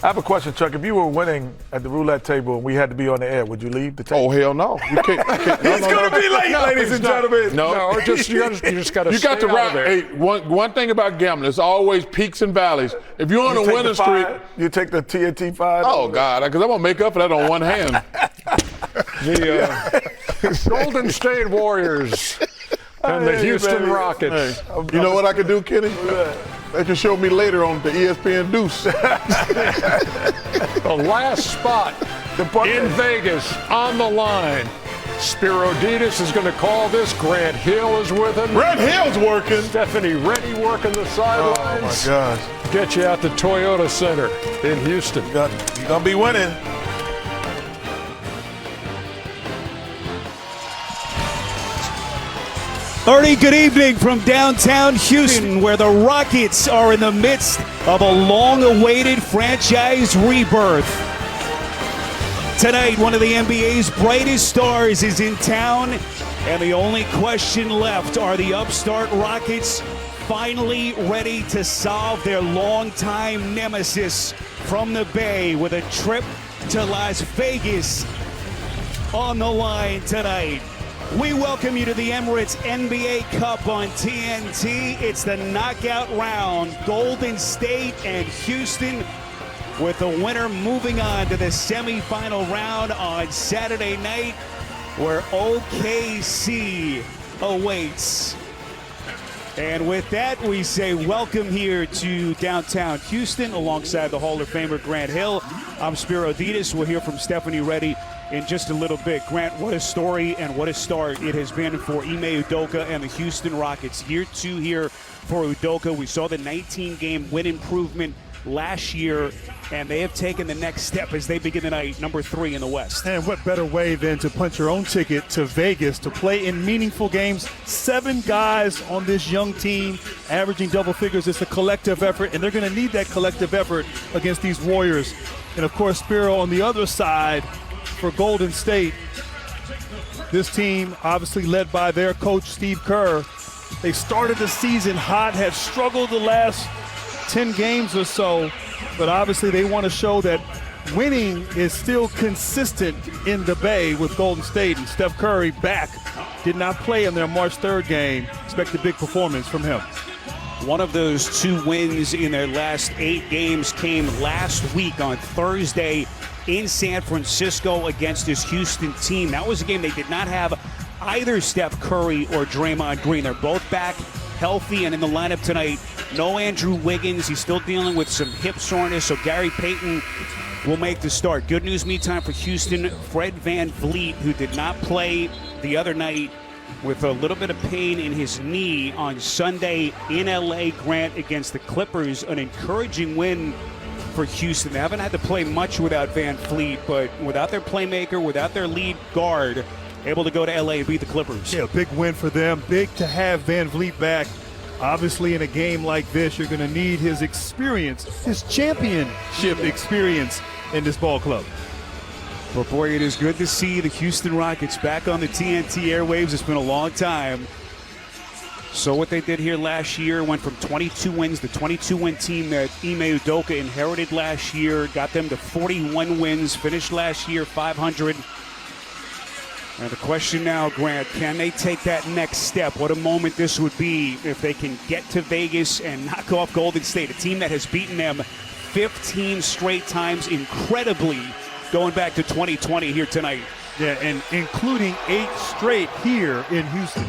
I have a question, Chuck. If you were winning at the roulette table and we had to be on the air, would you leave the table? Oh, hell no. You can't. It's going to be late, ladies and gentlemen. No, you just got to you got to out of there. Hey, one thing about gambling, there's always peaks and valleys. If you're on a winning streak. You take the TNT 5? Oh, God, because I'm going to make up for that on one hand. The Golden State Warriors and the Houston Rockets. Hey, you know what I could do, Kenny? They can show me later on the ESPN Deuce. The last spot in Vegas on the line. Spiro Ditas is going to call this. Grant Hill is with him. Grant Hill's working. Stephanie Reddy working the sidelines. Oh, my gosh. Get you out to Toyota Center in Houston. You're going to be winning. Ernie, good evening from downtown Houston, where the Rockets are in the midst of a long-awaited franchise rebirth. Tonight, one of the NBA's brightest stars is in town, and the only question left, are the upstart Rockets finally ready to solve their longtime nemesis from the Bay with a trip to Las Vegas on the line tonight? We welcome you to the Emirates NBA Cup on TNT. It's the knockout round. Golden State and Houston, with the winner moving on to the semifinal round on Saturday night, where OKC awaits. And with that, we say welcome here to downtown Houston alongside the Hall of Famer Grant Hill. I'm Spiro Ditas. We'll hear from Stephanie Reddy in just a little bit. Grant, what a story and what a start it has been for Ime Udoka and the Houston Rockets. Year 2 here for Udoka. We saw the 19-game win improvement last year, and they have taken the next step as they begin the night, number 3 in the West. And what better way than to punch your own ticket to Vegas to play in meaningful games? 7 guys on this young team averaging double figures. It's a collective effort, and they're going to need that collective effort against these Warriors. And, of course, Spiro on the other side for Golden State. This team obviously led by their coach, Steve Kerr. They started the season hot, had struggled the last 10 games or so, but obviously they want to show that winning is still consistent in the Bay with Golden State. And Steph Curry back, did not play in their March 3rd game. Expect a big performance from him. One of those 2 wins in their last 8 games came last week on Thursday in San Francisco against this Houston team. That was a game they did not have either Steph Curry or Draymond Green. They're both back healthy and in the lineup tonight. No Andrew Wiggins. He's still dealing with some hip soreness, so Gary Payton will make the start. Good news, meantime, for Houston. Fred VanVleet, who did not play the other night with a little bit of pain in his knee on Sunday in L.A., Grant, against the Clippers. An encouraging win for Houston. They haven't had to play much without VanVleet, but without their playmaker, without their lead guard, able to go to L.A. and beat the Clippers. Yeah, big win for them. Big to have VanVleet back. Obviously, in a game like this, you're going to need his experience, his championship experience in this ball club. But boy, it is good to see the Houston Rockets back on the TNT airwaves. It's been a long time. So what they did here last year went from 22 wins, the 22-win team that Ime Udoka inherited last year, got them to 41 wins, finished last year 500. And the question now, Grant, can they take that next step? What a moment this would be if they can get to Vegas and knock off Golden State, a team that has beaten them 15 straight times, incredibly, going back to 2020 here tonight. Yeah, and including 8 straight here in Houston.